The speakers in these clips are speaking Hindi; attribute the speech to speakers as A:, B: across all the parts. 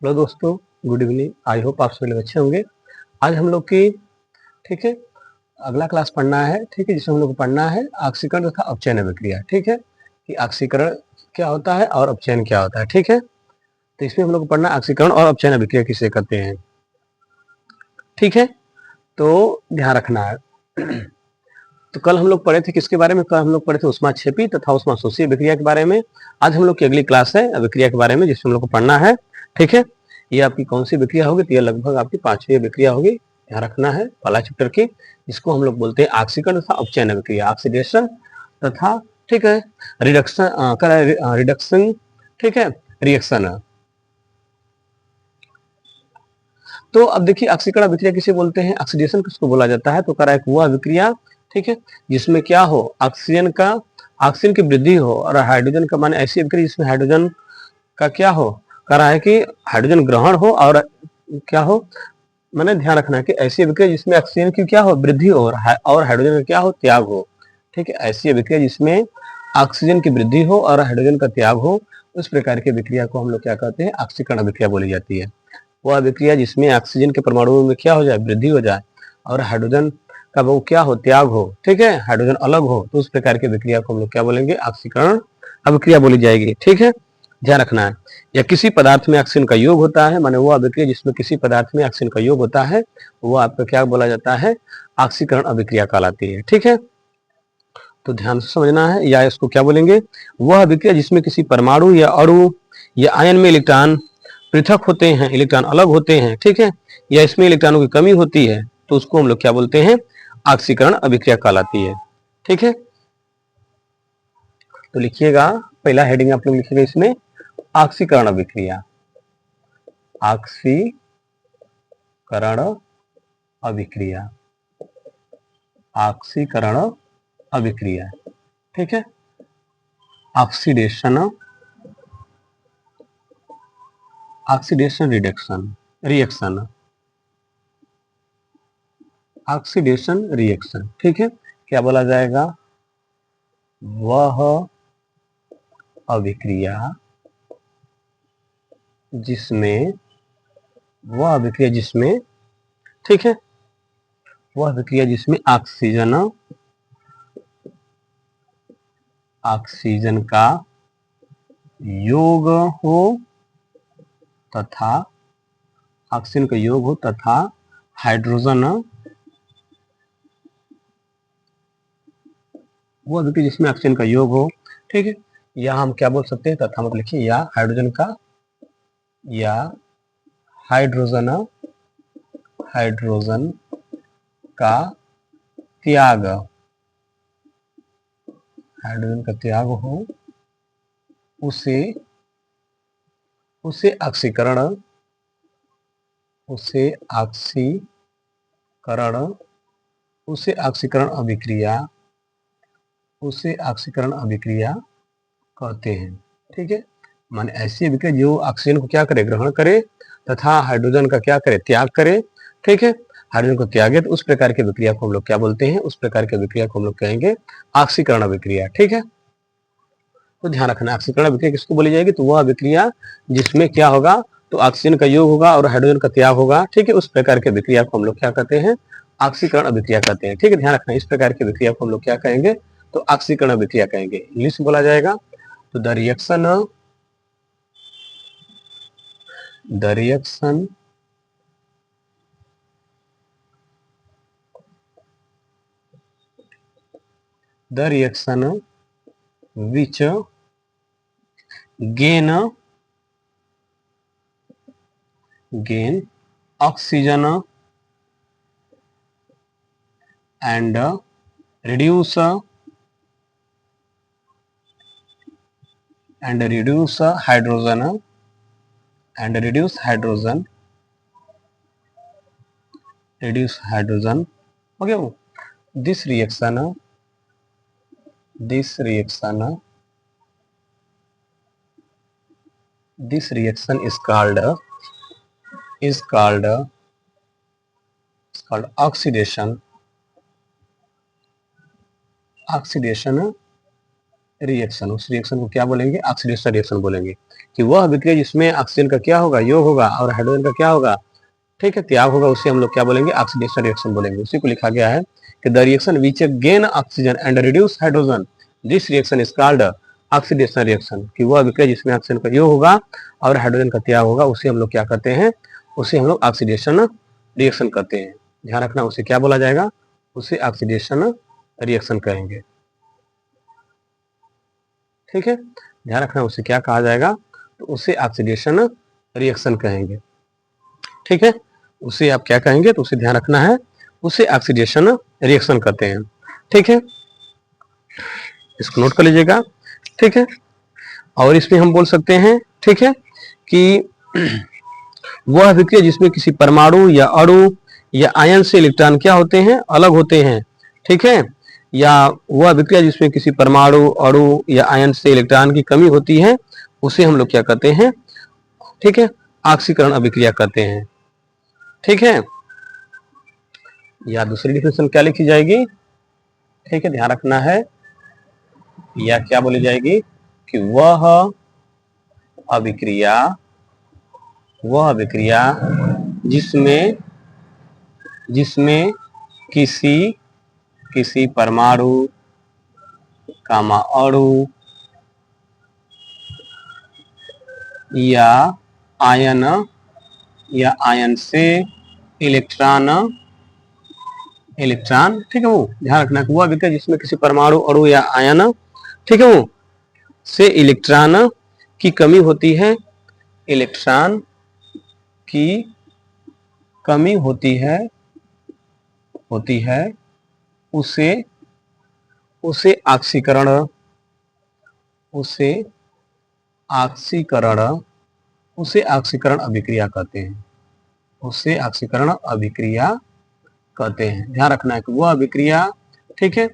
A: हेलो दोस्तों, गुड इवनिंग। आई होप आप सभी लोग अच्छे होंगे। आज हम लोग की ठीक है अगला क्लास पढ़ना है, ठीक है, जिसमें हम लोग को पढ़ना है ऑक्सीकरण तथा अपचयन अभिक्रिया। ठीक है कि ऑक्सीकरण क्या होता है और अपचयन क्या होता है। ठीक है, तो इसमें हम लोग को पढ़ना ऑक्सीकरण और अपचयन अभिक्रिया किसे कहते हैं। ठीक है, तो ध्यान रखना है। तो कल हम लोग पढ़े थे किसके बारे में? कल हम लोग पढ़े थे ऊष्माक्षेपी तथा ऊष्माशोषी अभिक्रिया के बारे में। आज हम लोग की अगली क्लास है अभिक्रिया के बारे में, जिसमें हम लोग को पढ़ना है। ठीक है, ये आपकी कौन सी अभिक्रिया होगी? तो ये लगभग आपकी 5वीं अभिक्रिया होगी। ध्यान रखना है पहला चैप्टर की, जिसको हम लोग बोलते हैं ऑक्सीकरण तथा अपचयन अभिक्रिया, ऑक्सीडेशन तथा ठीक है रिडक्शन रिडक्शन, ठीक है, रिएक्शन। तो अब देखिए ऑक्सीकरण अभिक्रिया किसे बोलते हैं, ऑक्सीडेशन किसको बोला जाता है? तो करा एक वो अभिक्रिया, ठीक है, जिसमें क्या हो, ऑक्सीजन की वृद्धि हो और हाइड्रोजन का, माने ऐसी अभिक्रिया जिसमें हाइड्रोजन का क्या हो, करा है कि हाइड्रोजन ग्रहण हो और क्या हो, मैंने ध्यान रखना है कि ऐसी अभिक्रिया जिसमें ऑक्सीजन की क्या हो, वृद्धि हो और हाइड्रोजन का क्या हो, त्याग हो। ठीक है, ऐसी अभिक्रिया जिसमें ऑक्सीजन की वृद्धि हो और हाइड्रोजन का त्याग हो, उस प्रकार की अभिक्रिया को हम लोग क्या कहते हैं, ऑक्सीकरण अभिक्रिया बोली जाती है। वह अभिक्रिया जिसमें ऑक्सीजन के परमाणुओं में क्या हो जाए, वृद्धि हो जाए और हाइड्रोजन का वो क्या हो, त्याग हो। ठीक है, हाइड्रोजन अलग हो, तो उस प्रकार की अभिक्रिया को हम लोग क्या बोलेंगे, ऑक्सीकरण अभिक्रिया बोली जाएगी। ठीक है, ध्यान रखना है। या किसी पदार्थ में ऑक्सीजन का योग होता है, माने वो अभिक्रिया जिसमें किसी पदार्थ में ऑक्सीजन का योग होता है, वो आपका क्या बोला जाता है, ऑक्सीकरण अभिक्रिया कहलाती है। ठीक है, तो ध्यान से समझना है। या इसको क्या बोलेंगे, वह अभिक्रिया जिसमें किसी परमाणु या अणु या आयन में इलेक्ट्रॉन पृथक होते हैं, इलेक्ट्रॉन अलग होते हैं, ठीक है, या इसमें इलेक्ट्रॉनों की कमी होती है, तो उसको हम लोग क्या बोलते हैं, ऑक्सीकरण अभिक्रिया कहलाती है। ठीक है, तो लिखिएगा, पहला हेडिंग आप लोग लिखिएगा इसमें, ऑक्सीकरण अभिक्रिया, ऑक्सीकरण अभिक्रिया, ऑक्सीकरण अभिक्रिया। ठीक है, oxidation, oxidation reaction, oxidation reaction. ठीक है, क्या बोला जाएगा, वह अभिक्रिया जिसमें, वह अभिक्रिया जिसमें, ठीक है, वह अभिक्रिया जिसमें ऑक्सीजन का योग हो तथा ऑक्सीजन का योग हो तथा हाइड्रोजन, वो अभिक्रिया जिसमें ऑक्सीजन का योग हो। ठीक है, या हम क्या बोल सकते हैं, तथा मतलब लिखिए, या हाइड्रोजन का, या हाइड्रोजन हाइड्रोजन का त्याग, हाइड्रोजन का त्याग हो, उसे उसे ऑक्सीकरण, उसे ऑक्सीकरण, उसे ऑक्सीकरण अभिक्रिया, उसे ऑक्सीकरण अभिक्रिया कहते हैं। ठीक है, माने ऐसी अभिक्रिया जो ऑक्सीजन को क्या करे, ग्रहण करे तथा हाइड्रोजन का क्या करे, त्याग करे। ठीक है, हाइड्रोजन को त्यागे, तो उस प्रकार की अभिक्रिया को हम लोग क्या बोलते हैं, उस प्रकार की अभिक्रिया को हम लोग कहेंगे ऑक्सीकरण अभिक्रिया। ठीक है, तो ध्यान रखना, ऑक्सीकरण अभिक्रिया किसको बोली जाएगी, तो वह अभिक्रिया जिसमें क्या होगा, तो ऑक्सीजन का योग होगा और हाइड्रोजन का त्याग होगा। ठीक है, उस प्रकार की अभिक्रिया को हम लोग क्या कहते हैं, ऑक्सीकरण अभिक्रिया कहते हैं। ठीक है, ध्यान रखना, इस प्रकार की अभिक्रिया को हम लोग क्या कहेंगे, तो ऑक्सीकरण अभिक्रिया कहेंगे। इंग्लिश में बोला जाएगा तो the reaction the reaction the reaction which gain oxygen and reduce hydrogen and reduce hydrogen. Okay, this reaction this reaction is called oxidation reaction. उस रिएक्शन को क्या बोलेंगे, ऑक्सीडेशन रिएक्शन बोलेंगे। कि वह अभिक्रिया जिसमें ऑक्सीजन का क्या होगा, योग होगा, और हाइड्रोजन का क्या होगा, ठीक है, त्याग होगा, उसे हम लोग क्या बोलेंगे, ऑक्सीडेशन रिएक्शन बोलेंगे। उसी को लिखा गया है कि the reaction which gain oxygen and reduce hydrogen, this reaction is called oxidation reaction. कि वह अभिक्रिया जिसमें ऑक्सीजन का योग होगा और हाइड्रोजन का त्याग होगा, उसे हम लोग क्या करते हैं, उसे हम लोग ऑक्सीडेशन रिएक्शन करते हैं। ध्यान रखना, उसे क्या बोला जाएगा, उसे ऑक्सीडेशन रिएक्शन कहेंगे। ठीक है, ध्यान रखना, उसे क्या कहा जाएगा, तो उसे ऑक्सीडेशन रिएक्शन कहेंगे। ठीक है, उसे आप क्या कहेंगे, तो उसे ध्यान रखना है, उसे ऑक्सीडेशन रिएक्शन कहते हैं। ठीक है, इसको नोट कर लीजिएगा। ठीक है, और इसमें हम बोल सकते हैं, ठीक है, कि वह अभिक्रिया जिसमें किसी परमाणु या अणु या आयन से इलेक्ट्रॉन क्या होते हैं, अलग होते हैं। ठीक है, या वह अभिक्रिया जिसमें किसी परमाणु, अणु या आयन से इलेक्ट्रॉन की कमी होती है, उसे हम लोग क्या कहते हैं, ठीक है, ऑक्सीकरण अभिक्रिया कहते हैं। ठीक है, या दूसरी डिफिनेशन क्या लिखी जाएगी, ठीक है, ध्यान रखना है, या क्या बोली जाएगी कि वह अभिक्रिया जिसमें जिसमें किसी किसी परमाणु, कामा अणु या आयन से इलेक्ट्रॉन, ठीक है, वो ध्यान रखना है, वो अभिक्रिया जिसमें किसी परमाणु, अणु या आयन, ठीक है, वो से इलेक्ट्रॉन की कमी होती है, इलेक्ट्रॉन की कमी होती है उसे उसे ऑक्सीकरण अभिक्रिया कहते हैं। उसे ऑक्सीकरण अभिक्रिया कहते हैं। ध्यान रखना है कि वह अभिक्रिया, ठीक है,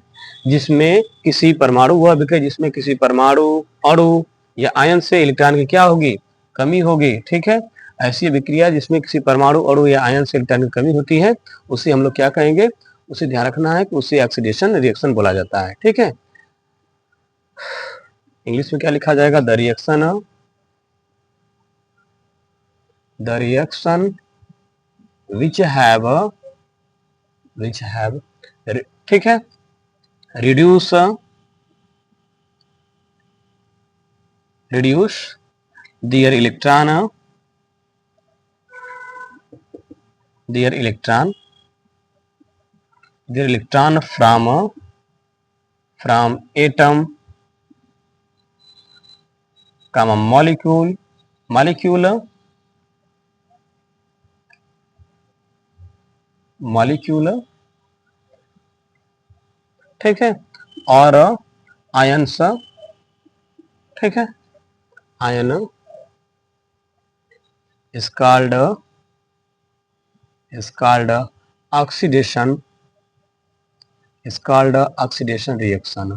A: जिसमें किसी परमाणु, वह अभिक्रिया जिसमें किसी परमाणु, अणु या आयन से इलेक्ट्रॉन की क्या होगी, कमी होगी। ठीक है, ऐसी अभिक्रिया जिसमें किसी परमाणु, अणु या आयन से इलेक्ट्रॉन की कमी होती है, उसे हम लोग क्या कहेंगे, उसे ध्यान रखना है कि उसे ऑक्सीडेशन रिएक्शन बोला जाता है। ठीक है, इंग्लिश में क्या लिखा जाएगा, द रिएक्शन विच हैव, ठीक है, reduce their electron from atom, comma molecule, ठीक है, और आयंस, ठीक है, ion is called oxidation reaction।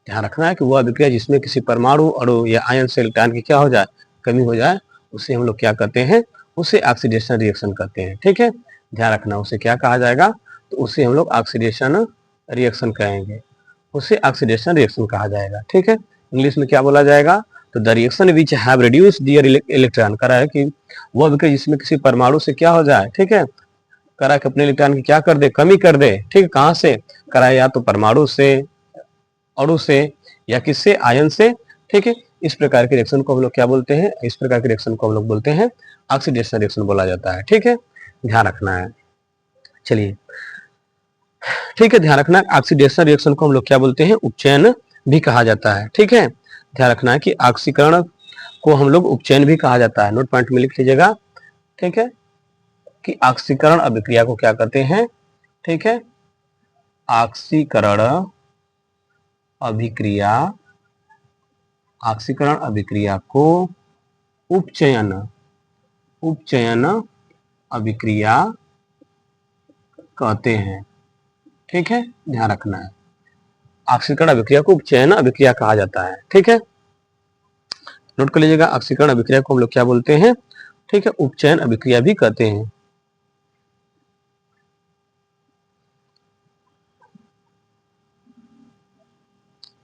A: ध्यान रखना है कि वह अभिक्रिया जिसमें किसी परमाणु, अणु या आयन से इलेक्ट्रॉन की क्या हो जाए, कमी हो जाए, उसे हम लोग क्या कहते हैं, उसे ऑक्सीडेशन रिएक्शन कहते हैं। ठीक है, ध्यान रखना, उसे क्या कहा जाएगा, तो उसे हम लोग ऑक्सीडेशन रिएक्शन कहेंगे, उसे ऑक्सीडेशन रिएक्शन कहा जाएगा। ठीक है, इंग्लिश में क्या बोला जाएगा, तो the reaction which have reduce their electron, करा है कि वह अभिक्रिया जिसमें किसी परमाणु से क्या हो जाए, ठीक है, करा कि अपने इलेक्ट्रॉन की क्या कर दे, कमी कर दे। ठीक है, कहां से करा, या तो परमाणु से, अणु से, या किससे, आयन से। ठीक है, इस प्रकार के रिएक्शन को हम लोग क्या बोलते हैं, इस प्रकार के रिएक्शन को हम लोग बोलते हैं ऑक्सीडेशन रिएक्शन बोला जाता है। ठीक है, ध्यान रखना है। चलिए, ठीक है, ध्यान रखना, ऑक्सीडेशन रिएक्शन को हम लोग क्या बोलते हैं, उपचयन भी कहा जाता है। ठीक है, ध्यान रखना है कि ऑक्सीकरण को हम लोग उपचयन भी कहा जाता है। नोट पॉइंट में लिख लीजिएगा। ठीक है, कि ऑक्सीकरण अभिक्रिया को क्या कहते हैं, ठीक है, ऑक्सीकरण अभिक्रिया को उपचयन अभिक्रिया कहते हैं। ठीक है, ध्यान रखना है, ऑक्सीकरण अभिक्रिया को उपचयन अभिक्रिया कहा जाता है। ठीक है, नोट कर लीजिएगा, ऑक्सीकरण अभिक्रिया को हम लोग क्या बोलते हैं, ठीक है, उपचयन अभिक्रिया भी कहते हैं।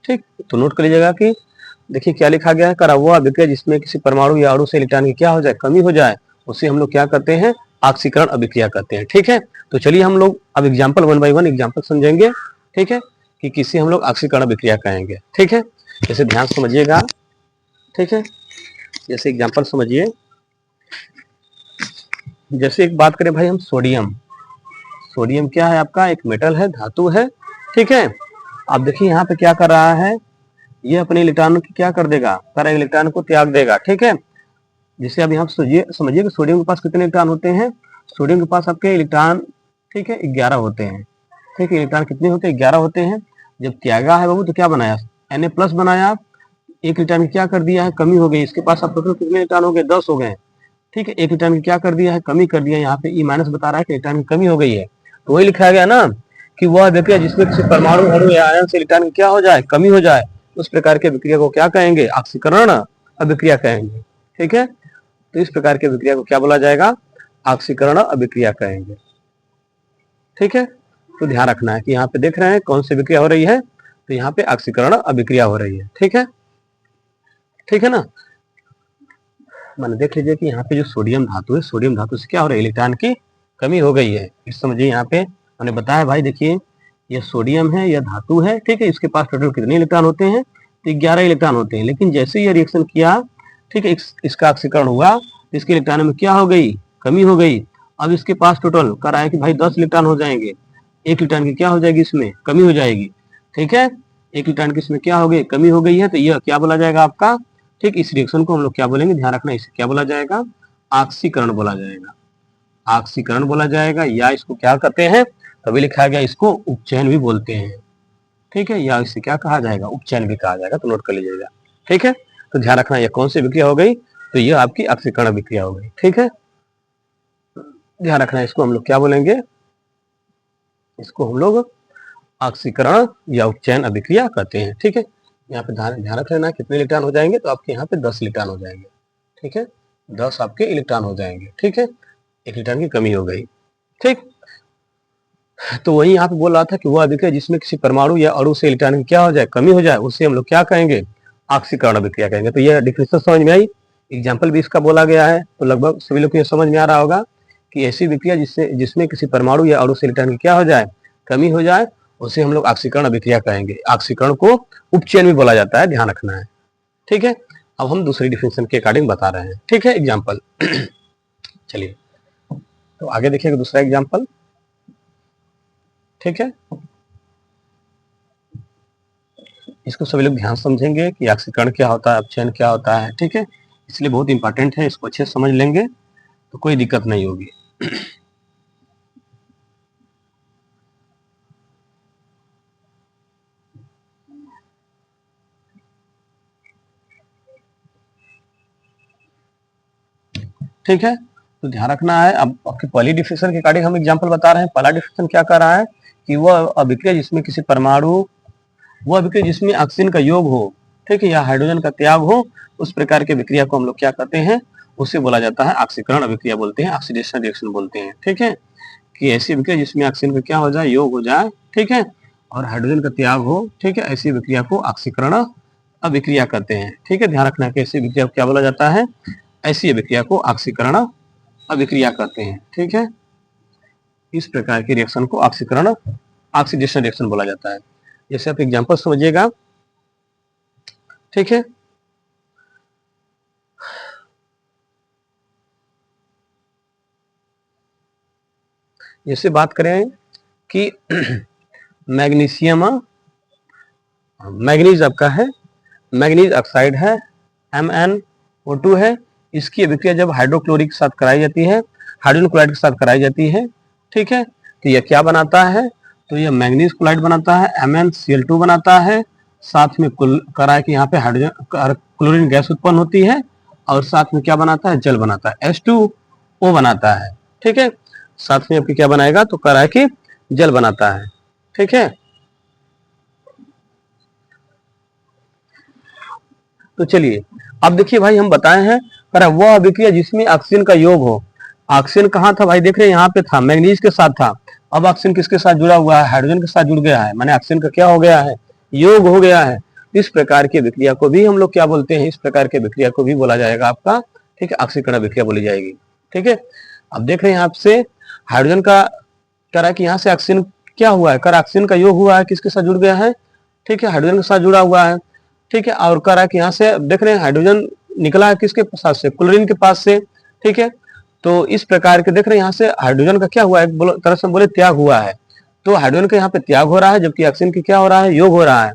A: ठीक, तो नोट कर लीजिएगा कि देखिए क्या लिखा गया है, करा हुआ अभिक्रिया जिसमें किसी परमाणु या अणु से इलेक्ट्रॉन की क्या हो जाए, कमी हो जाए, उसे हम लोग क्या करते हैं, ऑक्सीकरण अभिक्रिया करते हैं। ठीक है, तो चलिए हम लोग अब एग्जाम्पल 1 बाय 1 एग्जाम्पल समझेंगे। ठीक है, कि किसे हम लोग ऑक्सीकरण अभिक्रिया कहेंगे। ठीक है, जैसे ध्यान समझिएगा। ठीक है, जैसे एग्जाम्पल समझिए, जैसे एक बात करें भाई हम सोडियम। सोडियम क्या है आपका, एक मेटल है, धातु है। ठीक है, आप देखिए यहाँ पे क्या कर रहा है, ये अपने इलेक्ट्रॉन की क्या कर देगा, सारा इलेक्ट्रॉन को त्याग देगा। ठीक है, जिसे अब यहाँ समझिए कि सोडियम के पास कितने इलेक्ट्रॉन होते हैं, सोडियम के पास आपके इलेक्ट्रॉन, ठीक है, 11 होते हैं। ठीक है, इलेक्ट्रॉन कितने होते हैं, 11 होते हैं। जब त्यागा है बाबू तो क्या बनाया, Na+ बनाया, एक इलेक्ट्रॉन की क्या कर दिया है, कमी हो गई। इसके पास अब टोटल कितने इलेक्ट्रॉन हो गए, 10 हो गए। ठीक है, एक इलेक्ट्रॉन की क्या कर दिया है, कमी कर दिया। यहाँ पे E- बता रहा है कि इलेक्ट्रॉन की कमी हो गई है। तो वही लिखा गया ना कि वह विक्रिया जिसमें किसी परमाणु अणु या आयन से इलेक्ट्रॉन की क्या हो जाए, कमी हो जाए, उस प्रकार के विक्रिया को क्या कहेंगे, ऑक्सीकरण अभिक्रिया कहेंगे। ठीक है, तो इस प्रकार के विक्रिया को क्या बोला जाएगा, ऑक्सीकरण अभिक्रिया कहेंगे। ठीक है, तो ध्यान रखना है कि यहाँ पे देख रहे हैं कौन सी विक्रिया हो रही है, तो यहाँ पे ऑक्सीकरण अभिक्रिया हो रही है। ठीक है, ठीक है ना, मैंने देख लीजिए कि यहाँ पे जो सोडियम धातु है, सोडियम धातु से क्या हो रहा है, इलेक्ट्रॉन की कमी हो गई है। इस समझिए, यहाँ पे मैंने बताया भाई, देखिए ये सोडियम है, यह धातु है। ठीक है, इसके पास टोटल कितने इलेक्ट्रॉन होते हैं, तो 11 इलेक्ट्रॉन होते हैं। लेकिन जैसे ये रिएक्शन किया, ठीक है, इसका ऑक्सीकरण हुआ, तो इसके इलेक्ट्रॉन में क्या हो गई, कमी हो गई। अब इसके पास टोटल कर रहा है कि भाई 10 इलेक्ट्रॉन हो जाएंगे, एक इलेक्ट्रॉन की क्या हो जाएगी, इसमें कमी हो जाएगी। ठीक है, एक इलेक्ट्रॉन की इसमें क्या हो गई, कमी हो गई है, तो यह क्या बोला जाएगा आपका, ठीक, इस रिएक्शन को हम लोग क्या बोलेंगे, ध्यान रखना, इसे क्या बोला जाएगा, ऑक्सीकरण बोला जाएगा। ऑक्सीकरण बोला जाएगा, या इसको क्या कहते हैं, तभी लिखा गया, इसको उपचयन भी बोलते हैं। ठीक है, या इसे क्या कहा जाएगा, उपचयन भी कहा जाएगा, तो नोट कर लीजिएगा। ठीक है, तो ध्यान रखना, यह कौन सी विक्रिया हो गई, तो यह आपकी ऑक्सीकरण विक्रिया हो गई। ठीक है, ध्यान रखना, इसको हम लोग क्या बोलेंगे, इसको हम लोग ऑक्सीकरण या उपचयन अभिक्रिया कहते हैं। ठीक है, यहाँ पे ध्यान रख लेना कितने इलेक्ट्रॉन हो जाएंगे, तो आपके यहाँ पे 10 इलेक्ट्रॉन हो जाएंगे। ठीक है, 10 आपके इलेक्ट्रॉन हो जाएंगे। ठीक है, एक इलेक्ट्रॉन की कमी हो गई। ठीक, तो वही यहाँ पे बोल रहा था कि वह अभिक्रिया जिसमें किसी परमाणु या अणु से इलेक्ट्रॉन की क्या हो जाए, कमी हो जाए, उसे हम लोग क्या कहेंगे, ऑक्सीकरण अभिक्रिया कहेंगे। तो यह डिफिनेशन समझ में आई, एग्जाम्पल भी इसका बोला गया है, तो लगभग सभी लोग को यह समझ में आ रहा होगा कि ऐसी विक्रिया जिसमें किसी परमाणु या अणु से इलेक्ट्रॉन की क्या हो जाए, कमी हो जाए, उसे हम लोग ऑक्सीकरण अभिक्रिया कहेंगे। ऑक्सीकरण को उपचयन भी बोला जाता है, ध्यान रखना है। ठीक है, अब हम दूसरी डिफिनेशन के अकॉर्डिंग बता रहे हैं। ठीक है, एग्जाम्पल चलिए, तो आगे देखिएगा दूसरा एग्जाम्पल। ठीक है, इसको सभी लोग ध्यान समझेंगे कि ऑक्सीकरण क्या होता है, अपचयन क्या होता है। ठीक है, इसलिए बहुत इंपॉर्टेंट है, इसको अच्छे से समझ लेंगे तो कोई दिक्कत नहीं होगी। ठीक है, तो ध्यान रखना है। अब आपकी पहली डिफिनेशन के अकॉर्डिंग हम एग्जांपल बता रहे हैं। पहला डिफिनेशन क्या कर रहा है कि वह अभिक्रिया जिसमें किसी परमाणु, वह अभिक्रिया जिसमें ऑक्सीजन का योग हो, ठीक है, या हाइड्रोजन का त्याग हो, उस प्रकार के विक्रिया को हम लोग क्या कहते हैं, उसे बोला जाता है ऑक्सीकरण अभिक्रिया बोलते हैं, ऑक्सीडेशन रिएक्शन बोलते हैं। ठीक है, कि ऐसी विक्रिया जिसमें ऑक्सीजन का क्या हो जाए, योग हो जाए, ठीक है, और हाइड्रोजन का त्याग हो, ठीक है, ऐसी विक्रिया को ऑक्सीकरण अभिक्रिया कहते हैं। ठीक है, ध्यान रखना है कि ऐसी विक्रिया को क्या बोला जाता है, ऐसी अभिक्रिया को ऑक्सीकरण अभिक्रिया कहते हैं। ठीक है, इस प्रकार की रिएक्शन को ऑक्सीकरण ऑक्सीडेशन रिएक्शन बोला जाता है। जैसे आप एग्जांपल समझिएगा। ठीक है, जैसे बात करें कि मैग्नीशियम, मैग्नीज आपका है, मैग्नीज ऑक्साइड है, MnO2 है, इसकी अभिक्रिया जब हाइड्रोक्लोरिक के साथ कराई जाती है, हाइड्रोजन क्लोराइड के साथ कराई जाती है, ठीक है, तो यह क्या बनाता है, तो यह मैग्नीज क्लोराइड बनाता है, MnCl2 बनाता है, साथ में करा है कि यहाँ पे हाइड्रोजन क्लोरीन गैस उत्पन्न होती है, और साथ में क्या बनाता है, जल बनाता है, H2O बनाता है। ठीक है, साथ में आपकी क्या बनाएगा, तो करा है कि जल बनाता है। ठीक है, तो चलिए अब देखिए भाई, हम बताए हैं पर वह अभिक्रिया जिसमें ऑक्सीजन का योग हो। ऑक्सीजन कहाँ था भाई, देख रहे हैं यहाँ पे था, मैग्नीज के साथ था। अब ऑक्सीजन किसके साथ जुड़ा हुआ है, हाइड्रोजन के साथ जुड़ गया है, माने ऑक्सीजन का क्या हो गया है, योग हो गया है। इस प्रकार की विक्रिया को भी हम लोग क्या बोलते हैं, इस प्रकार की विक्रिया को भी बोला जाएगा आपका, ठीक है, ऑक्सीकरण विक्रिया बोली जाएगी। ठीक है, अब देख रहे हैं आपसे हाइड्रोजन का करा कि यहाँ से ऑक्सीजन क्या हुआ है, कर ऑक्सीजन का योग हुआ है, किसके साथ जुड़ गया है, ठीक है, हाइड्रोजन के साथ जुड़ा हुआ है। ठीक है, और करा कि यहाँ से देख रहे हैं हाइड्रोजन निकला है किसके पास से, क्लोरीन के पास से। ठीक है, तो इस प्रकार के देख रहे हैं यहाँ से हाइड्रोजन का क्या हुआ है, एक तरह से बोले त्याग हुआ है, तो हाइड्रोजन का यहाँ पे त्याग हो रहा है, जबकि ऑक्सीजन की क्या हो रहा है, योग हो रहा है।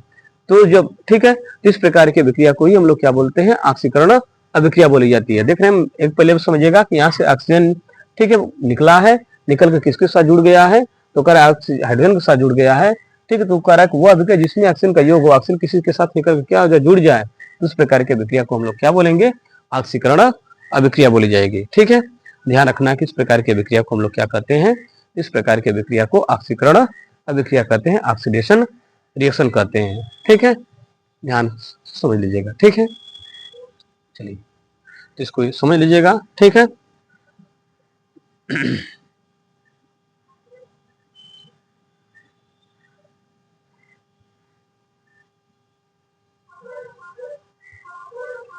A: तो जब ठीक है, तो इस प्रकार की विक्रिया को ही हम लोग क्या बोलते हैं, ऑक्सीकरण अभिक्रिया बोली जाती है। देख रहे हैं, एक पहले समझिएगा कि यहाँ से ऑक्सीजन ठीक है निकला है, निकल के किसके साथ जुड़ गया है, तो कह रहा है हाइड्रोजन के साथ जुड़ गया है। ठीक है, तो कह रहा है वो अभिक्रिया जिसमें ऑक्सीजन का योग हो, ऑक्सीजन किसी के साथ निकल के क्या हो जाए, जुड़ जाए, तो उस प्रकार की अभिक्रिया को हम लोग क्या बोलेंगे, ऑक्सीकरण अभिक्रिया बोली जाएगी। ठीक है, ध्यान रखना कि इस प्रकार की अभिक्रिया को हम लोग क्या कहते हैं, इस प्रकार की अभिक्रिया को ऑक्सीकरण अभिक्रिया कहते हैं, ऑक्सीडेशन रिएक्शन कहते हैं। ठीक है, ध्यान समझ लीजिएगा। ठीक है, चलिए तो इसको समझ लीजिएगा। ठीक है,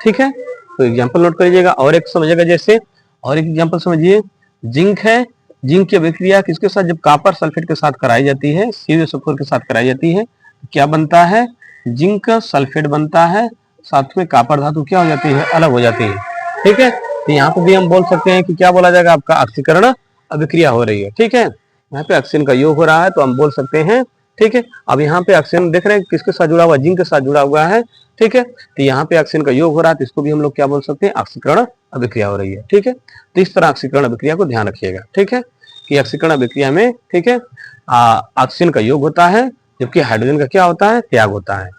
A: ठीक है, तो एग्जांपल नोट करिएगा और एक समझिएगा, जैसे और एक एग्जांपल समझिए, जिंक है, जिंक की अभिक्रिया किसके साथ, जब कॉपर सल्फेट के साथ कराई जाती है, CuSO4 के साथ कराई जाती है, क्या बनता है, जिंक सल्फेट बनता है, साथ में कॉपर धातु क्या हो जाती है, अलग हो जाती है। ठीक है, तो यहाँ पे भी हम बोल सकते हैं कि क्या बोला जाएगा, आपका ऑक्सीकरण अभिक्रिया हो रही है। ठीक है, यहाँ पे ऑक्सीजन का योग हो रहा है, तो हम बोल सकते हैं। ठीक है, अब यहाँ पे ऑक्सीजन देख रहे हैं किसके साथ जुड़ा हुआ, जिंक के साथ जुड़ा हुआ है। ठीक है, तो यहाँ पे ऑक्सीजन का योग हो रहा है, तो इसको भी हम लोग क्या बोल सकते हैं, ऑक्सीकरण अभिक्रिया हो रही है। ठीक है, तो इस तरह ऑक्सीकरण अभिक्रिया को ध्यान रखिएगा। ठीक है, कि ऑक्सीकरण अभिक्रिया में ठीक है ऑक्सीजन का योग होता है, जबकि हाइड्रोजन का क्या होता है, त्याग होता है।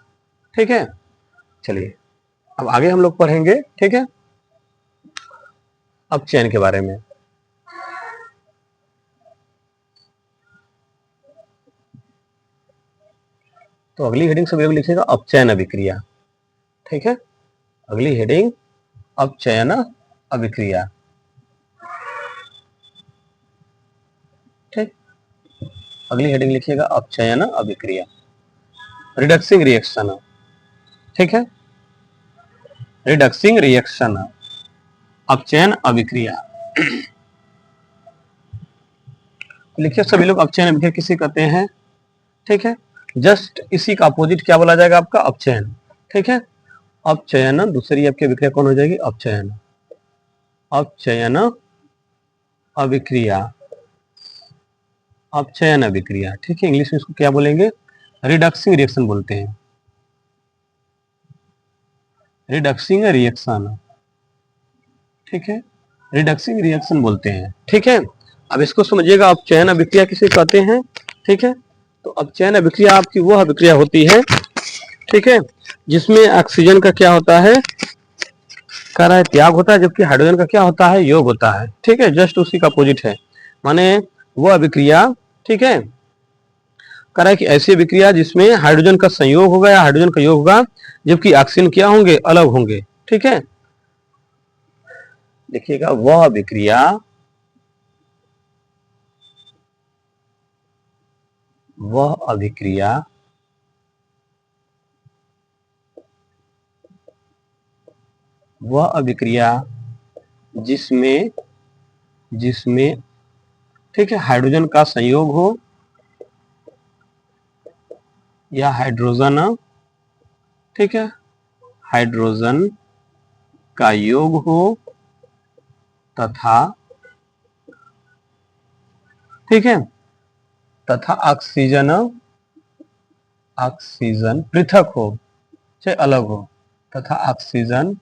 A: ठीक है, चलिए अब आगे हम लोग पढ़ेंगे। ठीक है, अपचयन के बारे में। तो अगली हेडिंग सब लोग लिखिएगा अपचयन अभिक्रिया। ठीक है, अगली हेडिंग अपचयन अभिक्रिया। ठीक, अगली हेडिंग लिखिएगा अपचयन अभिक्रिया, रिडक्सिंग रिएक्शन। ठीक है, रिडक्सिंग रिएक्शन, अपचयन अभिक्रिया। लिखिए सभी लोग, अपचयन अभिक्रिया किसे कहते हैं। ठीक है, जस्ट इसी का अपोजिट क्या बोला जाएगा, आपका अपचयन। ठीक है, अपचयन, दूसरी आपकी अभिक्रिया कौन हो जाएगी, अपचयन, अपचयन अभिक्रिया, अपचयन अभिक्रिया। ठीक है, इंग्लिश में इसको क्या बोलेंगे, रिडक्सिंग रिएक्शन बोलते हैं, रिडक्सिंग रिएक्शन। ठीक है, रिडक्सिंग रिएक्शन बोलते हैं। ठीक है, अब इसको समझिएगा, अपचयन अभिक्रिया किसे कहते हैं। ठीक है, तो अपचयन अभिक्रिया आपकी वो अभिक्रिया होती है, ठीक है, जिसमें ऑक्सीजन का क्या होता है, कह रहा है त्याग होता है, जबकि हाइड्रोजन का क्या होता है, योग होता है। ठीक है, जस्ट उसी का अपोजिट है, माने वो अभिक्रिया। ठीक है, कह रहा है कि ऐसी अभिक्रिया जिसमें हाइड्रोजन का संयोग होगा या हाइड्रोजन का योग होगा, जबकि ऑक्सीजन क्या होंगे, अलग होंगे। ठीक है, देखिएगा, वह अभिक्रिया, वह अभिक्रिया वह अभिक्रिया जिसमें जिसमें ठीक है हाइड्रोजन का संयोग हो या हाइड्रोजन, ठीक है, हाइड्रोजन का योग हो तथा, ठीक है, तथा ऑक्सीजन, ऑक्सीजन पृथक हो चाहे अलग हो, तथा ऑक्सीजन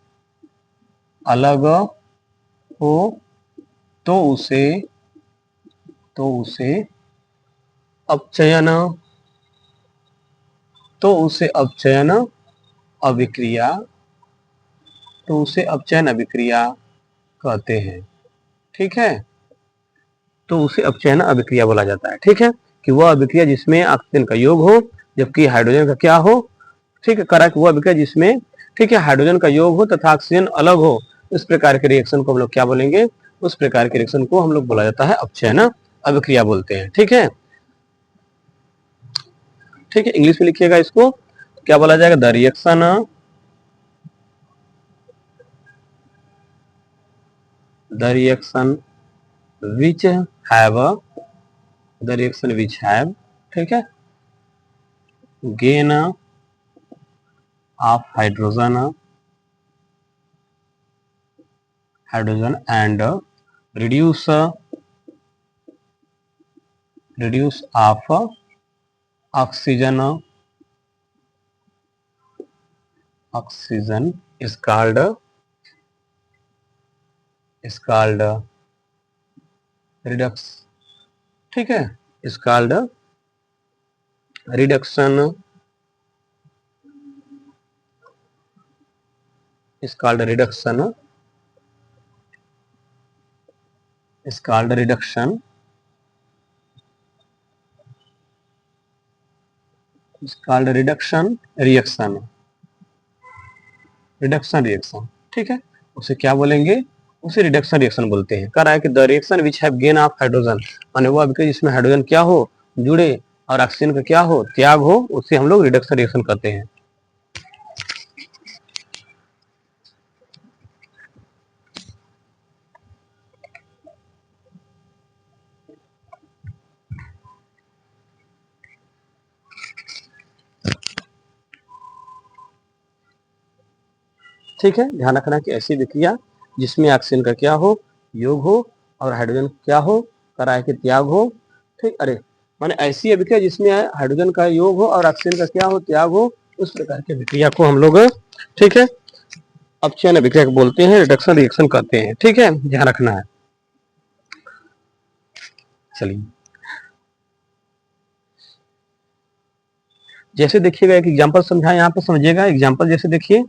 A: अलग हो, तो उसे अपचयन, तो उसे अपचयन अभिक्रिया, तो उसे अपचयन अभिक्रिया कहते हैं। ठीक है, तो उसे अपचयन अभिक्रिया बोला जाता है। ठीक है, कि वह अभिक्रिया जिसमें ऑक्सीजन का योग हो जबकि हाइड्रोजन का क्या हो। ठीक है, करा कि वह अभिक्रिया जिसमें ठीक है हाइड्रोजन का योग हो तथा ऑक्सीजन अलग हो, इस प्रकार के रिएक्शन को हम लोग क्या बोलेंगे, उस प्रकार के रिएक्शन को हम लोग बोला जाता है अपचयन अभिक्रिया बोलते हैं। ठीक है, ठीक है, इंग्लिश में लिखिएगा इसको, क्या बोला जाएगा? द रिएक्शन विच हैव ठीक है, gain of hydrogen and reduce of oxygen is called Redux, ठीक है, is called reduction is called reduction reaction, ठीक है, उसे क्या बोलेंगे? उसे रिडक्शन रिएक्शन बोलते हैं। कह रहा है कि the reaction which have gain of hydrogen, माने वो अभिक्रिया जिसमें हाइड्रोजन क्या हो? जुड़े, और ऑक्सीजन का क्या हो? त्याग हो, उससे हम लोग रिडक्शन रिएक्शन करते हैं। ठीक है, ध्यान रखना कि ऐसी विक्रिया जिसमें ऑक्सीजन का क्या हो? योग हो, और हाइड्रोजन क्या हो? कराए के त्याग हो। ठीक, अरे माने ऐसी अभिक्रिया जिसमें हाइड्रोजन का योग हो और ऑक्सीजन का क्या हो? त्याग हो, उस प्रकार की विक्रिया को हम लोग, ठीक है, अपचयन अभिक्रिया को बोलते हैं, रिडक्शन रिएक्शन करते हैं। ठीक है, ध्यान रखना है। चलिए, जैसे देखिएगा एक एग्जांपल समझा, यहाँ पर समझिएगा एग्जांपल। जैसे देखिए,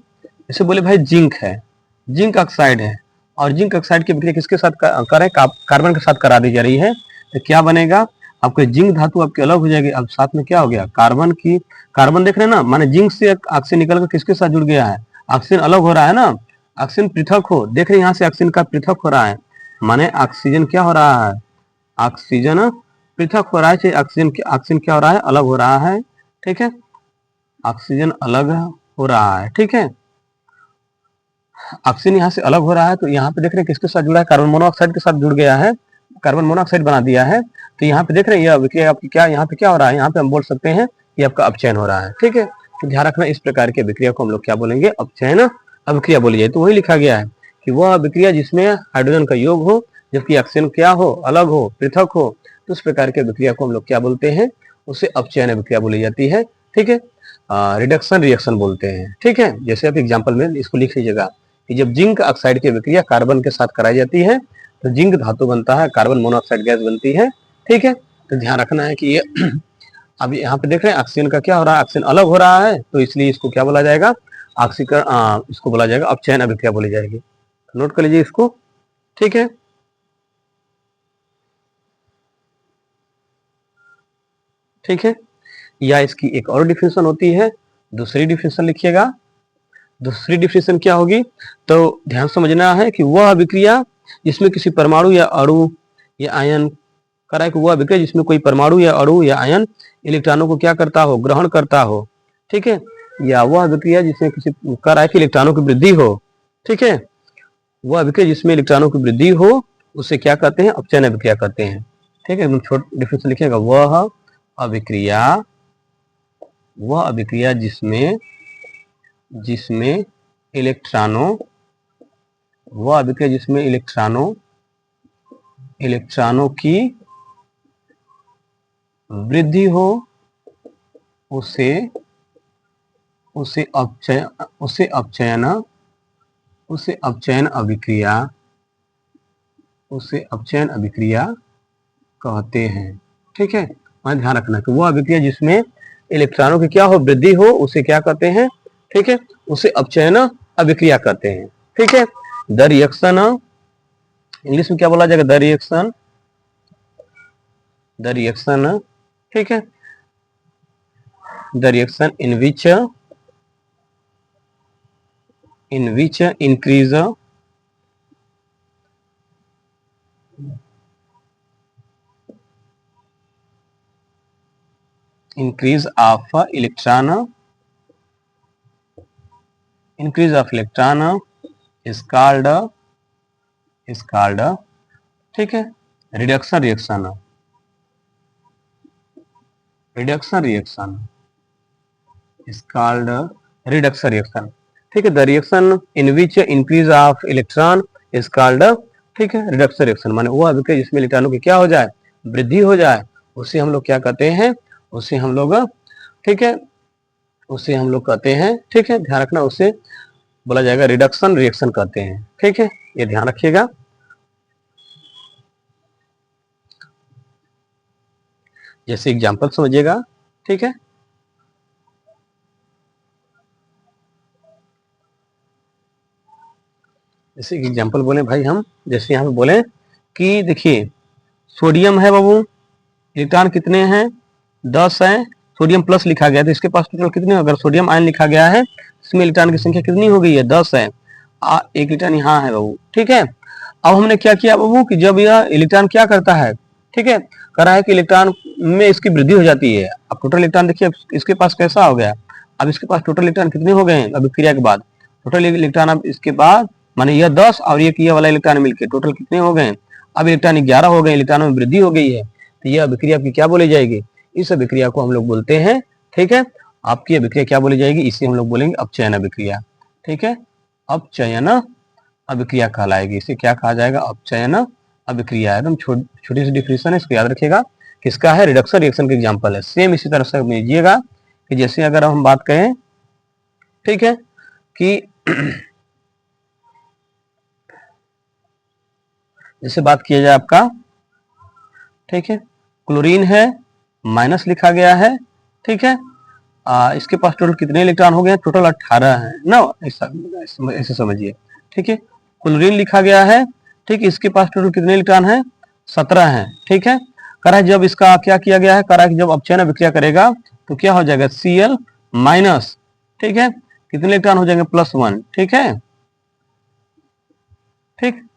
A: जैसे बोले भाई जिंक है, जिंक ऑक्साइड है, और जिंक ऑक्साइड की विक्रिया किसके साथ करें? कार्बन के साथ करा दी जा रही है, तो क्या बनेगा? आपके जिंक धातु आपकी अलग हो जाएगी। अब साथ में क्या हो गया? कार्बन देख रहे हैं ना, माने जिंक से ऑक्सीजन निकल कर किसके साथ जुड़ गया है? ऑक्सीजन अलग हो रहा है ना, ऑक्सीजन पृथक हो, देख रहे हैं यहाँ से ऑक्सीजन का पृथक हो रहा है, माने ऑक्सीजन क्या हो रहा है? ऑक्सीजन पृथक हो रहा है, ऑक्सीजन क्या हो रहा है? अलग हो रहा है। ठीक है, ऑक्सीजन अलग हो रहा है। ठीक है, ऑक्सीजन यहाँ से अलग हो रहा है, तो यहाँ पे देख रहे हैं किसके साथ जुड़ा है? कार्बन मोनोऑक्साइड के साथ जुड़ गया है, कार्बन मोनोऑक्साइड बना दिया है। तो यहाँ पे देख रहे हैं यह विक्रिया आपकी क्या, यहाँ पे क्या हो रहा है? यहाँ पे हम बोल सकते हैं ये आपका अपचयन हो रहा है। ठीक है, तो ध्यान रखना, इस प्रकार के विक्रिया को हम लोग क्या बोलेंगे? अपचयन अभिक्रिया बोली जाए। तो वही लिखा गया है कि वह अभिक्रिया जिसमें हाइड्रोजन का योग हो, जबकि ऑक्सीजन क्या हो? अलग हो, पृथक हो, तो उस प्रकार के विक्रिया को हम लोग क्या बोलते हैं? उसे अपचयन अभिक्रिया बोली जाती है। ठीक है, रिडक्शन रिएक्शन बोलते हैं। ठीक है, जैसे आप एग्जाम्पल में इसको लिख लीजिएगा कि जब जिंक ऑक्साइड की विक्रिया कार्बन के साथ कराई जाती है तो जिंक धातु बनता है, कार्बन मोनोऑक्साइड गैस बनती है। ठीक है, तो ध्यान रखना है कि ये अब यहाँ पे देख रहे हैं ऑक्सीजन का क्या हो रहा है? ऑक्सीजन अलग हो रहा है, तो इसलिए इसको क्या बोला जाएगा? ऑक्सीकरण, इसको बोला जाएगा अपचयन अभिक्रिया बोली जाएगी। नोट कर लीजिए इसको। ठीक है, ठीक है, या इसकी एक और डिफिनेशन होती है, दूसरी डिफिनेशन लिखिएगा। दूसरी डिफिनेशन क्या होगी? तो ध्यान समझना है कि वह अभिक्रिया जिसमें किसी परमाणु या अणु या आयन, करा है कि वह अभिक्रिया जिसमें कोई परमाणु या अणु या आयन इलेक्ट्रॉनों को क्या करता हो? ग्रहण करता हो। ठीक है, या वह अभिक्रिया जिसमें किसी, करा है कि इलेक्ट्रॉनों की वृद्धि हो। ठीक है, वह अभिक्रिया जिसमें इलेक्ट्रॉनों की वृद्धि हो, उसे क्या कहते हैं? अपचयन अभिक्रिया कहते हैं। ठीक है, एकदम छोटा डिफिनेशन लिखिएगा। अभिक्रिया वह अभिक्रिया जिसमें जिसमें इलेक्ट्रॉनों वह अभिक्रिया जिसमें इलेक्ट्रॉनों की वृद्धि हो, उसे उसे अपचयन उसे अपचयन उसे अपचयन अभिक्रिया कहते हैं। ठीक है, मैं ध्यान रखना कि वह अभिक्रिया जिसमें इलेक्ट्रॉनों की क्या हो? वृद्धि हो, उसे क्या कहते हैं? ठीक है, उसे अपचयन अभिक्रिया कहते हैं। ठीक है, द रिएक्शन, इंग्लिश में क्या बोला जाएगा? द रिएक्शन, ठीक है, the reaction in which increase of electron increase of electron is called ठीक है reduction reaction is called reduction reaction ठीक है the reaction in which increase of electron is called ठीक है रिडक्शन रिएक्शन माने वो अभिक्रिया जिसमें इलेक्ट्रॉनों की क्या हो जाए वृद्धि हो जाए उसे हम लोग क्या कहते हैं उसे हम लोग ठीक है उसे हम लोग कहते हैं ठीक है ध्यान रखना उसे बोला जाएगा रिडक्शन रिएक्शन कहते हैं ठीक है ये ध्यान रखिएगा जैसे एग्जांपल समझिएगा ठीक है जैसे एग्जांपल बोले भाई हम जैसे यहाँ पे बोले कि देखिए सोडियम है बाबू इलेक्ट्रॉन कितने हैं 10 है सोडियम प्लस लिखा गया तो इसके पास टोटल कितने अगर सोडियम आयन लिखा गया है इसमें इलेक्ट्रॉन की संख्या कितनी हो गई है 10 है एक इलेक्ट्रॉन यहाँ है बाबू ठीक है अब हमने क्या किया बाबू कि जब यह इलेक्ट्रॉन क्या करता है ठीक है कह रहा है कि इलेक्ट्रॉन में इसकी वृद्धि हो जाती है अब टोटल इलेक्ट्रॉन देखिए इसके पास कैसा हो गया अब इसके पास टोटल इलेक्ट्रॉन कितने हो गए अभी क्रिया के बाद टोटल इलेक्ट्रॉन अब इसके बाद माने यह 10 और ये वाला इलेक्ट्रॉन मिलकर टोटल कितने हो गए अब इलेक्ट्रॉन 11 हो गए इलेक्ट्रॉनों में वृद्धि हो गई है तो यह अभिक्रिया आपकी क्या बोली जाएगी इस अभिक्रिया को हम लोग बोलते हैं ठीक है आपकी अभिक्रिया क्या बोली जाएगी इसे हम लोग बोलेंगे अपचयन अभिक्रिया ठीक है अपचयन अभिक्रिया कहलाएगी इसे क्या कहा जाएगा अपचयन अभिक्रिया एकदम छोटी सी डिफिनेशन है इसको याद रखिएगा किसका है रिडक्शन रिएक्शन का एग्जांपल है सेम इसी तरह से समझिएगा कि जैसे अगर हम बात करें ठीक है कि जैसे बात किया जाए आपका ठीक है क्लोरीन है माइनस लिखा गया है ठीक है इसके पास टोटल कितने इलेक्ट्रॉन हो गए टोटल 18 है ना ऐसे समझिए ठीक है क्लोरीन लिखा गया है ठीक इसके पास टोटल कितने इलेक्ट्रॉन है 17 है ठीक है करा जब इसका क्या किया गया है करा कि जब अपचयन अभिक्रिया करेगा तो क्या हो जाएगा Cl माइनस ठीक है कितने इलेक्ट्रॉन हो जाएंगे +1 ठीक है ठीक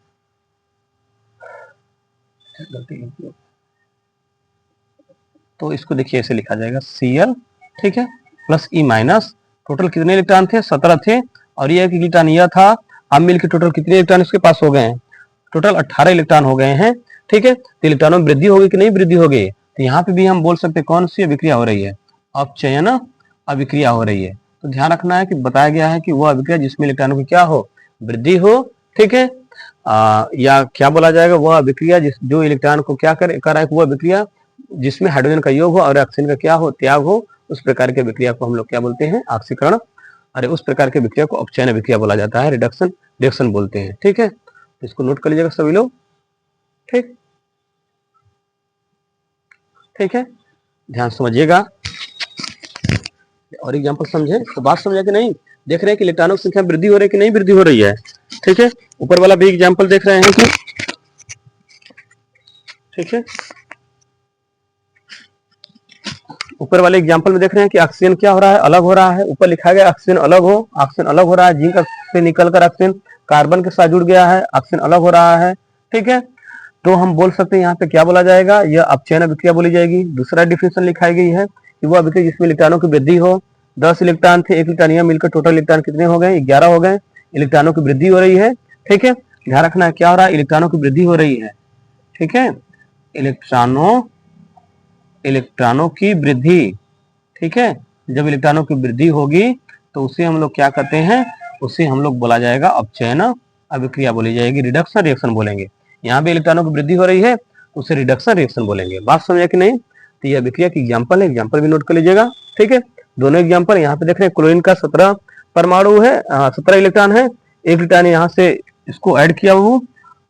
A: तो इसको देखिए ऐसे लिखा जाएगा Cl ठीक है प्लस E माइनस टोटल कितने इलेक्ट्रॉन थे 17 थे और ये इलेक्ट्रॉन यह था अब मिलकर टोटल कितने इलेक्ट्रॉन इसके पास हो गए हैं टोटल 18 इलेक्ट्रॉन हो गए हैं ठीक है तो इलेक्ट्रॉनों में वृद्धि होगी कि नहीं वृद्धि हो गई तो यहाँ पे भी हम बोल सकते हैं कौन सी अभिक्रिया हो रही है अपचयन अभिक्रिया हो रही है तो ध्यान रखना है कि बताया गया है कि वह अभिक्रिया जिसमें इलेक्ट्रॉनों की क्या हो वृद्धि हो ठीक है या क्या बोला जाएगा वह अभिक्रिया जो इलेक्ट्रॉन को क्या कर रहा है वह अभिक्रिया जिसमें हाइड्रोजन का योग हो और ऑक्सीजन का क्या हो त्याग हो उस प्रकार की अभिक्रिया को हम लोग क्या बोलते हैं ऑक्सीकरण अरे उस प्रकार की अभिक्रिया को अपचयन अभिक्रिया बोला जाता है रिडक्शन रिएक्शन बोलते हैं ठीक है इसको नोट कर लीजिएगा सभी लोग ठीक ठीक है ध्यान समझिएगा और एग्जांपल समझे तो बात समझे कि नहीं देख रहे हैं कि इलेक्ट्रॉनों की संख्या वृद्धि हो रही है कि नहीं वृद्धि हो रही है ठीक है ऊपर वाला भी एग्जांपल देख रहे हैं कि ठीक है ऊपर वाले एग्जांपल में देख रहे हैं कि ऑक्सीजन क्या हो रहा है अलग हो रहा है ऊपर लिखा गया ऑक्सीजन अलग हो रहा है जिंक से निकलकर ऑक्सीजन कार्बन के साथ जुड़ गया है ऑक्सीजन अलग हो रहा है ठीक है तो हम बोल सकते हैं यहाँ पे क्या बोला जाएगा यह अपचयन अभिक्रिया बोली जाएगी दूसरा डिफिनेशन लिखाई गई है कि वो अभिक्रिया जिसमें इलेक्ट्रॉनों की वृद्धि हो 10 इलेक्ट्रॉन थे एक इलेक्ट्रॉन यह मिलकर टोटल इलेक्ट्रॉन कितने हो गए 11 हो गए इलेक्ट्रॉनों की वृद्धि हो रही है ठीक है ध्यान रखना है क्या हो रहा है इलेक्ट्रॉनों की वृद्धि हो रही है ठीक है इलेक्ट्रॉनों की वृद्धि ठीक है जब इलेक्ट्रॉनों की वृद्धि होगी तो उसे हम लोग क्या कहते हैं उसे हम लोग बोला जाएगा अपचयन अभिक्रिया बोली जाएगी रिडक्शन रिएक्शन बोलेंगे यहाँ भी इलेक्ट्रॉनों की वृद्धि हो रही है तो उसे रिडक्शन रिएक्शन बोलेंगे बात समझे कि नहीं तो ये अभिक्रिया की एग्जांपल है एग्जांपल भी नोट कर लीजिएगा ठीक है दोनों एग्जांपल यहाँ पे देख रहे हैं क्लोरीन का 17 परमाणु है 17 इलेक्ट्रॉन है एक इलेक्ट्रॉन यहाँ से इसको ऐड किया वो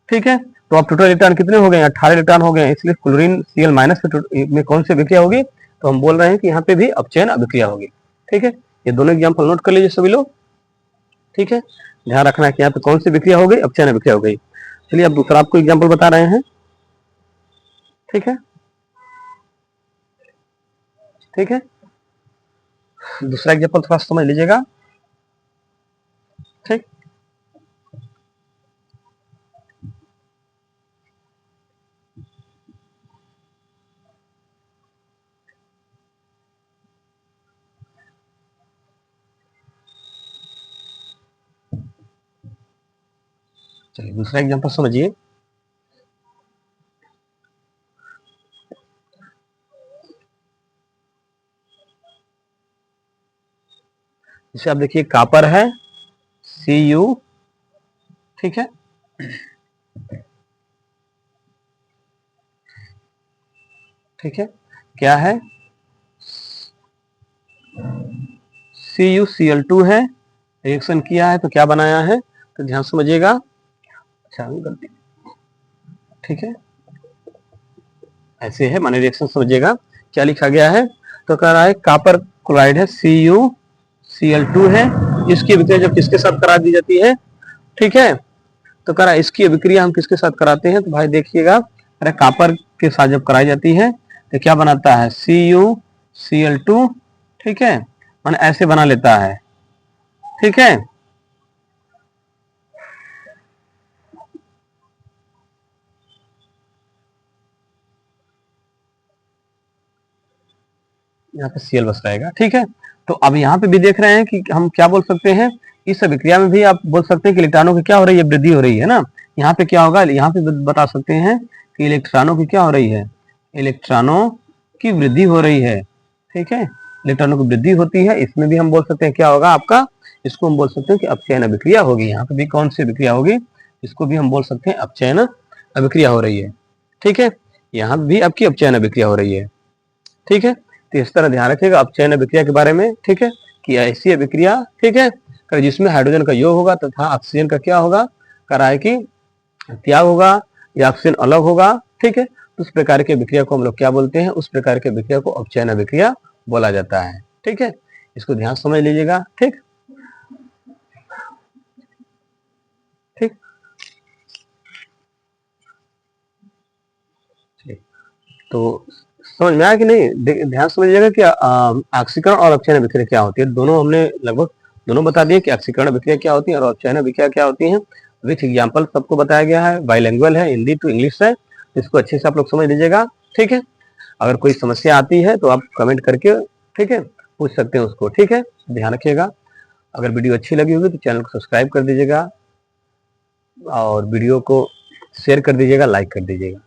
A: ठीक है तो अब टोटल इलेक्ट्रॉन कितने हो गए 18 इलेक्ट्रॉन हो गए इसलिए क्लोरीन Cl माइनस में कौन सी अभिक्रिया होगी तो हम बोल रहे हैं कि यहाँ पे भी अपचयन अभिक्रिया होगी ठीक है ये दोनों एग्जांपल नोट कर लीजिए सभी लोग ठीक है ध्यान रखना है कि यहाँ पे कौन सी अभिक्रिया हो गई अपचयन अभिक्रिया हो गई चलिए अब दूसरा आपको एग्जांपल बता रहे हैं ठीक है ठीक है दूसरा एग्जांपल थोड़ा समझ लीजिएगा ठीक चलिए दूसरा एग्जांपल समझिए। जैसे आप देखिए कॉपर है Cu, ठीक है, ठीक है, क्या है CuCl2 है, रिएक्शन किया है तो क्या बनाया है, तो ध्यान समझिएगा। अच्छा गलती, ठीक है, ऐसे है माने रिएक्शन समझिएगा क्या लिखा गया है। तो कह रहा है कॉपर क्लोराइड है CuCl2 है, इसकी अभिक्रिया जब किसके साथ करा दी जाती है, ठीक है, तो कह रहा है इसकी अभिक्रिया हम किसके साथ कराते हैं, तो भाई देखिएगा अरे कॉपर के साथ जब कराई जाती है तो क्या बनाता है CuCl2, ठीक है, माने ऐसे बना लेता है, ठीक है। यहाँ पे Cl बस रहेगा, ठीक है। तो अब यहाँ पे भी देख रहे हैं कि हम क्या बोल सकते हैं, इस अभिक्रिया में भी आप बोल सकते हैं कि इलेक्ट्रॉनों की क्या हो रही है, वृद्धि हो रही है ना। यहाँ पे क्या होगा, यहाँ पे बता सकते हैं कि इलेक्ट्रॉनों की क्या हो रही है, इलेक्ट्रॉनों की वृद्धि हो रही है, ठीक है, इलेक्ट्रॉनों की वृद्धि होती है। इसमें भी हम बोल सकते हैं क्या होगा आपका, इसको हम बोल सकते हैं कि अपचयन अभिक्रिया होगी। यहाँ पे भी कौन सी अभिक्रिया होगी, इसको भी हम बोल सकते हैं अपचयन अभिक्रिया हो रही है, ठीक है, यहाँ भी आपकी अपचयन अभिक्रिया हो रही है, ठीक है। तो इस तरह ध्यान रखिएगा अपचयन अभिक्रिया के बारे में, ठीक है, कि ऐसी अभिक्रिया, ठीक है, जिसमें हाइड्रोजन का योग होगा तथा ऑक्सीजन का क्या होगा, कराए कि त्याग होगा या ऑक्सीजन अलग होगा, ठीक है। तो उस प्रकार की अभिक्रिया को हम लोग क्या बोलते हैं, उस प्रकार की अभिक्रिया को अपचयन अभिक्रिया बोला जाता है, ठीक है। इसको ध्यान समझ लीजिएगा, ठीक ठीक ठीक। तो समझ में आया कि नहीं, ध्यान समझिएगा कि ऑक्सीकरण और अपचयन अभिक्रिया क्या होती है। दोनों हमने लगभग दोनों बता दिए कि ऑक्सीकरण अभिक्रिया क्या होती है और अपचयन अभिक्रिया क्या होती है। विथ एग्जाम्पल सबको बताया गया है, बाइलैंग्वेज है, हिंदी टू इंग्लिश है, इसको अच्छे से आप लोग समझ लीजिएगा, ठीक है। अगर कोई समस्या आती है तो आप कमेंट करके, ठीक है, पूछ सकते हैं उसको, ठीक है। ध्यान रखिएगा, अगर वीडियो अच्छी लगी होगी तो चैनल को सब्सक्राइब कर दीजिएगा और वीडियो को शेयर कर दीजिएगा, लाइक कर दीजिएगा।